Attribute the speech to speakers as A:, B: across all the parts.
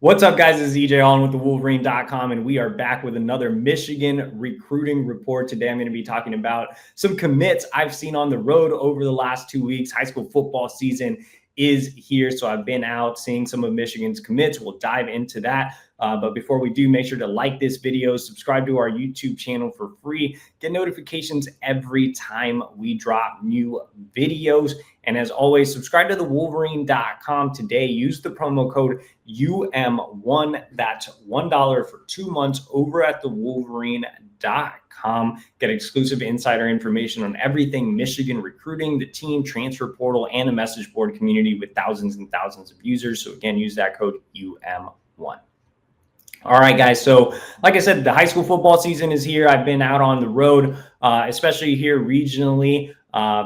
A: What's up, guys? This is EJ Holland with the Wolverine.com, and we are back with another Michigan recruiting report. Today, I'm going to be talking about some commits I've seen on the road over the last 2 weeks. High school football season is here, so I've been out seeing some of Michigan's commits. We'll dive into that. But before we do, make sure to like this video, subscribe to our YouTube channel for free, get notifications every time we drop new videos. And as always, subscribe to the Wolverine.com today. Use the promo code UM1. That's $1 for 2 months over at the Wolverine.com. Get exclusive insider information on everything Michigan recruiting, the team, transfer portal, and a message board community with thousands and thousands of users. So again, use that code UM1. All right, guys. So like I said, the high school football season is here. I've been out on the road, especially here regionally.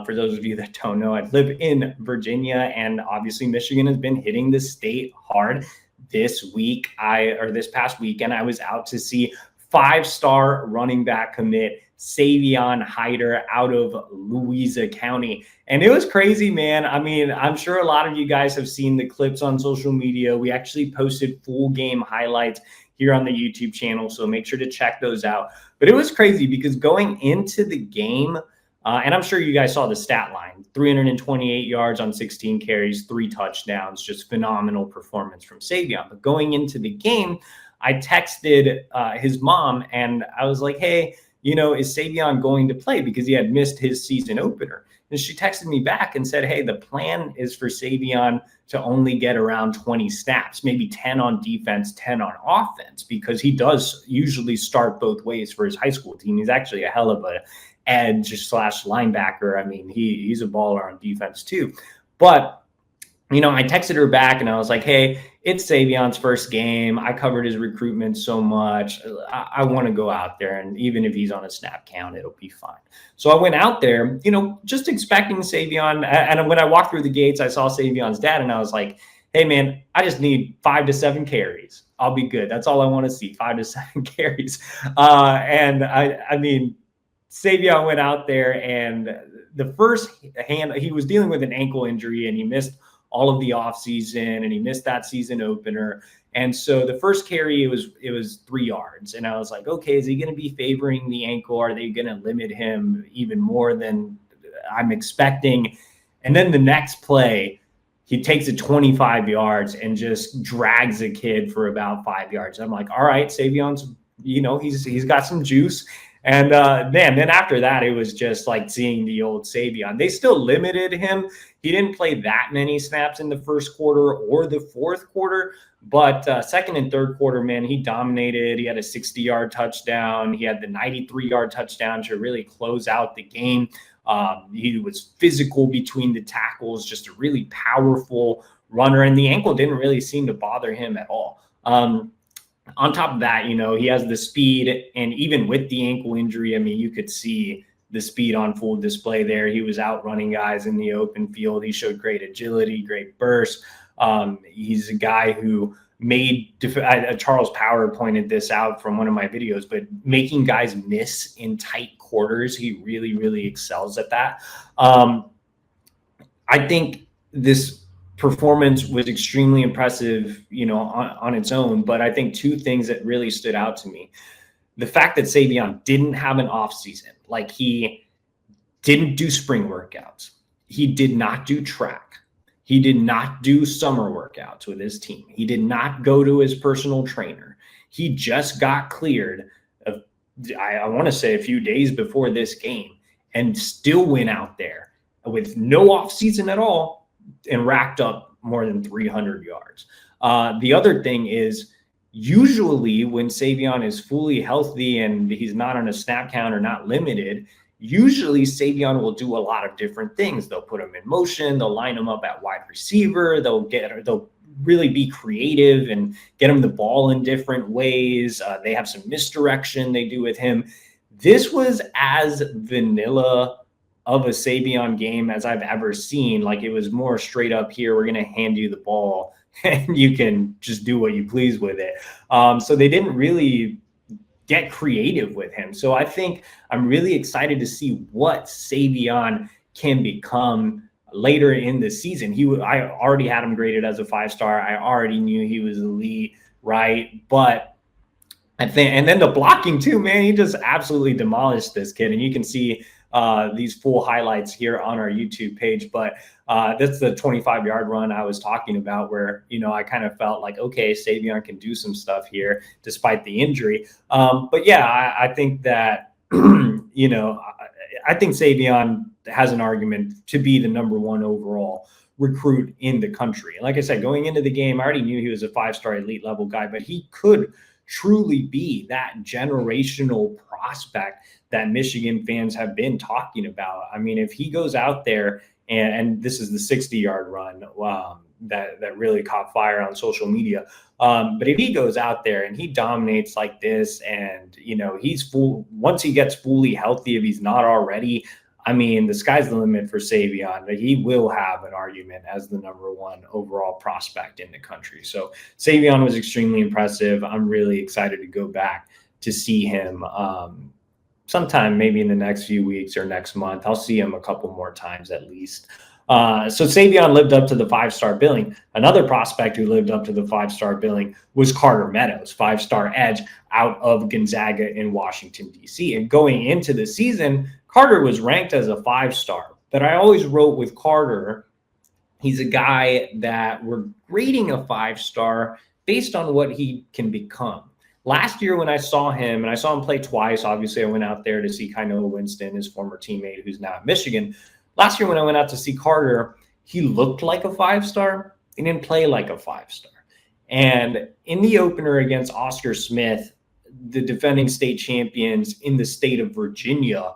A: For those of you that don't know, I live in Virginia, and obviously Michigan has been hitting the state hard this past weekend. I was out to see 5-star running back commit Savion Hyder out of Louisa County. And it was crazy, man. I mean, I'm sure a lot of you guys have seen the clips on social media. We actually posted full game highlights here on the YouTube channel, so make sure to check those out. But it was crazy because going into the game, and I'm sure you guys saw the stat line, 328 yards on 16 carries, 3 touchdowns, just phenomenal performance from Savion. But going into the game, I texted his mom and I was like, hey, is Savion going to play? Because he had missed his season opener. And she texted me back and said, hey, the plan is for Savion to only get around 20 snaps, maybe 10 on defense, 10 on offense, because he does usually start both ways for his high school team. He's actually a hell of a edge / linebacker. I mean, he's a baller on defense too. But I texted her back and I was like, hey, it's Savion's first game. I covered his recruitment so much. I want to go out there, and even if he's on a snap count, it'll be fine. So I went out there, just expecting Savion. And when I walked through the gates, I saw Savion's dad, and I was like, hey, man, I just need 5 to 7 carries. I'll be good. That's all I want to see, 5 to 7 carries. And I mean, Savion went out there, and the first hand, he was dealing with an ankle injury, and he missed all of the offseason, and he missed that season opener. And so the first carry, it was 3 yards. And I was like, okay, is he going to be favoring the ankle? Are they going to limit him even more than I'm expecting? And then the next play, he takes it 25 yards and just drags a kid for about 5 yards. I'm like, all right, Savion's, he's got some juice. And then after that, it was just like seeing the old Savion. They still limited him. He didn't play that many snaps in the first quarter or the fourth quarter, but second and third quarter, man, he dominated. He had a 60-yard touchdown. He had the 93-yard touchdown to really close out the game. He was physical between the tackles, just a really powerful runner, and the ankle didn't really seem to bother him at all. On top of that, he has the speed, and even with the ankle injury, I mean, you could see the speed on full display there. He was outrunning guys in the open field. He showed great agility, great burst. He's a guy who made Charles Power pointed this out from one of my videos, but making guys miss in tight quarters, he really, really excels at that. I think this performance was extremely impressive, on its own. But I think 2 things that really stood out to me: the fact that Savion didn't have an off season, like he didn't do spring workouts, he did not do track, he did not do summer workouts with his team, he did not go to his personal trainer. He just got cleared I want to say a few days before this game, and still went out there with no off season at all and racked up more than 300 yards. The other thing is, usually when Savion is fully healthy and he's not on a snap count or not limited, usually Savion will do a lot of different things. They'll put him in motion. They'll line him up at wide receiver. They'll really be creative and get him the ball in different ways. They have some misdirection they do with him. This was as vanilla of a Savion game as I've ever seen. Like, it was more straight up, here, we're going to hand you the ball and you can just do what you please with it. So they didn't really get creative with him. So I think I'm really excited to see what Savion can become later in the season. I already had him graded as a 5-star. I already knew he was elite. right? But I think, and then the blocking too, man, he just absolutely demolished this kid. And you can see these full highlights here on our YouTube page. But that's the 25-yard run I was talking about where, I kind of felt like, okay, Savion can do some stuff here despite the injury. But yeah, I think that, I think Savion has an argument to be the number one overall recruit in the country. And like I said, going into the game, I already knew he was a 5-star elite level guy, but he could truly be that generational prospect that Michigan fans have been talking about. I mean, if he goes out there and this is the 60-yard run that really caught fire on social media. But if he goes out there and he dominates like this and, once he gets fully healthy, if he's not already, I mean, the sky's the limit for Savion. He will have an argument as the number one overall prospect in the country. So Savion was extremely impressive. I'm really excited to go back to see him sometime maybe in the next few weeks or next month. I'll see him a couple more times at least. So Savion lived up to the 5-star billing. Another prospect who lived up to the 5-star billing was Carter Meadows, 5-star edge out of Gonzaga in Washington, D.C. And going into the season, Carter was ranked as a 5-star. But I always wrote with Carter, he's a guy that we're grading a 5-star based on what he can become. Last year when I saw him, and I saw him play twice, obviously I went out there to see Kainoa Winston, his former teammate who's now at Michigan. Last year when I went out to see Carter, he looked like a 5-star. He didn't play like a 5-star. And in the opener against Oscar Smith, the defending state champions in the state of Virginia,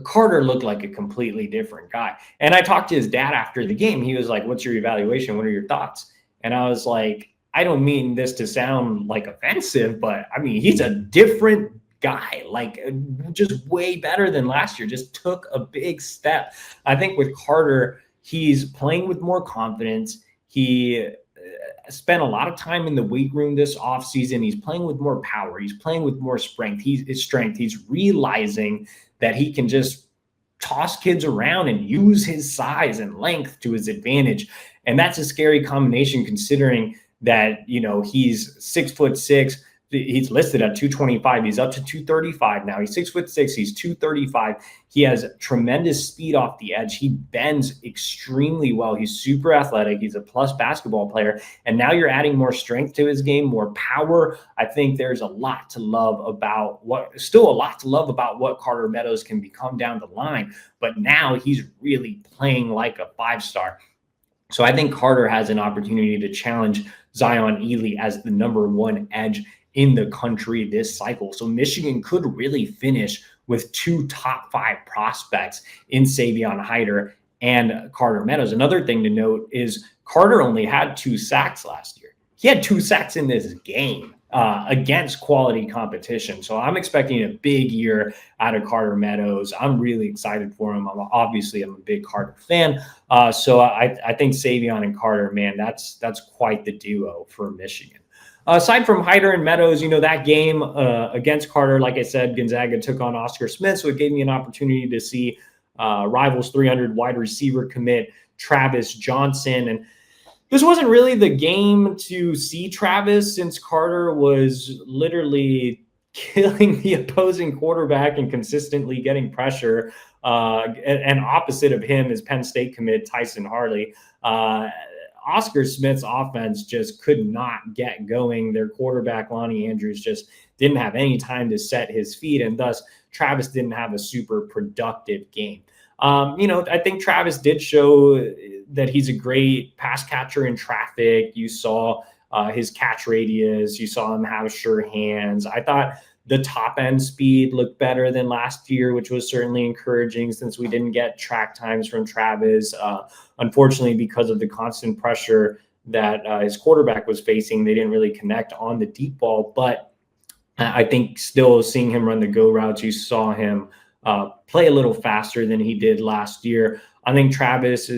A: Carter looked like a completely different guy. And I talked to his dad after the game. He was like, "What's your evaluation? What are your thoughts?" And I was like, I don't mean this to sound like offensive, but I mean, he's a different guy, like just way better than last year, just took a big step. I think with Carter, he's playing with more confidence. He spent a lot of time in the weight room this offseason. He's playing with more power. He's playing with more strength. He's realizing that he can just toss kids around and use his size and length to his advantage. And that's a scary combination considering that, he's 6'6". He's listed at 225. He's up to 235 now. He's 6'6". He's 235. He has tremendous speed off the edge. He bends extremely well. He's super athletic. He's a plus basketball player. And now you're adding more strength to his game, more power. I think there's a lot to love about what Carter Meadows can become down the line. But now he's really playing like a 5-star. So I think Carter has an opportunity to challenge Zion Ely as the number one edge in the country this cycle. So Michigan could really finish with 2 top 5 prospects in Savion Hyder and Carter Meadows. Another thing to note is Carter only had 2 sacks last year. He had 2 sacks in this game against quality competition. So I'm expecting a big year out of Carter Meadows. I'm really excited for him. I'm a big Carter fan. So I think Savion and Carter, man, that's quite the duo for Michigan. Aside from Hyder and Meadows, that game against Carter, like I said, Gonzaga took on Oscar Smith, so it gave me an opportunity to see Rivals 300 wide receiver commit Travis Johnson. And this wasn't really the game to see Travis since Carter was literally killing the opposing quarterback and consistently getting pressure. And opposite of him is Penn State commit Tyson Harley. Oscar Smith's offense just could not get going. Their quarterback, Lonnie Andrews, just didn't have any time to set his feet, and thus Travis didn't have a super productive game. I think Travis did show that he's a great pass catcher in traffic. You saw his catch radius. You saw him have sure hands. I thought the top end speed looked better than last year, which was certainly encouraging since we didn't get track times from Travis. Unfortunately, because of the constant pressure that his quarterback was facing, they didn't really connect on the deep ball. But I think still seeing him run the go routes, you saw him play a little faster than he did last year. I think Travis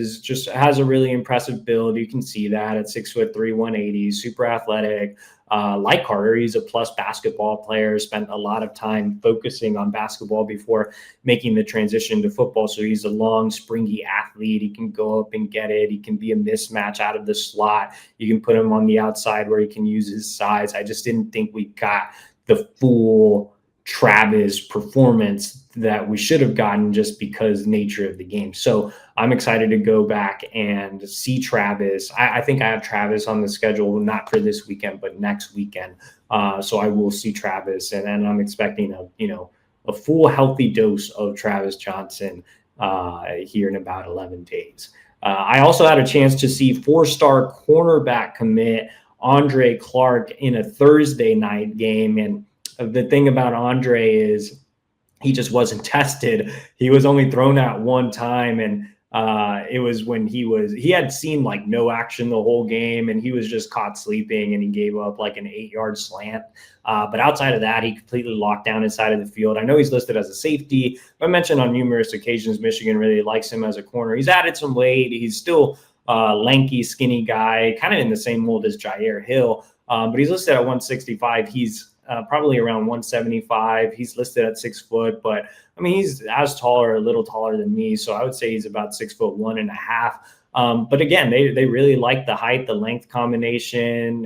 A: has a really impressive build. You can see that at 6'3", 180, super athletic. like Carter, he's a plus basketball player, spent a lot of time focusing on basketball before making the transition to football. So he's a long, springy athlete. He can go up and get it. He can be a mismatch out of the slot. You can put him on the outside where he can use his size. I just didn't think we got the full Travis performance that we should have gotten just because nature of the game. So I'm excited to go back and see Travis. I think I have Travis on the schedule, not for this weekend, but next weekend. So I will see Travis, and then I'm expecting a full healthy dose of Travis Johnson here in about 11 days. I also had a chance to see 4-star cornerback commit Andre Clark in a Thursday night game. And the thing about Andre is he just wasn't tested. He was only thrown at one time, and it was when he had seen like no action the whole game, and he was just caught sleeping, and he gave up like an 8-yard slant. But outside of that, he completely locked down inside of the field. I know he's listed as a safety. I mentioned on numerous occasions Michigan really likes him as a corner. He's added some weight. He's still lanky, skinny guy, kind of in the same mold as Jair Hill, but he's listed at 165. He's probably around 175. He's listed at 6 foot, but I mean, he's as tall or a little taller than me. So I would say he's about 6'1.5". But again, they really like the height, the length combination.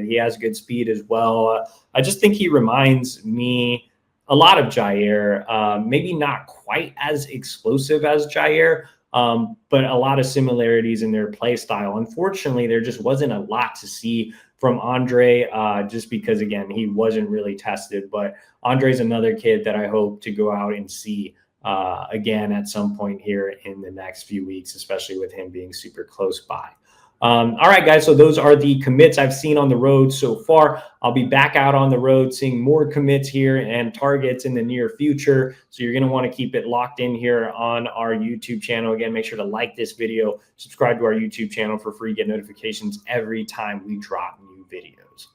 A: He has good speed as well. I just think he reminds me a lot of Jair, maybe not quite as explosive as Jair, but a lot of similarities in their play style. Unfortunately, there just wasn't a lot to see from Andre, just because, again, he wasn't really tested. But Andre's another kid that I hope to go out and see again at some point here in the next few weeks, especially with him being super close by. All right, guys, so those are the commits I've seen on the road so far. I'll be back out on the road seeing more commits here and targets in the near future. So you're going to want to keep it locked in here on our YouTube channel. Again, make sure to like this video, subscribe to our YouTube channel for free, get notifications every time we drop new videos.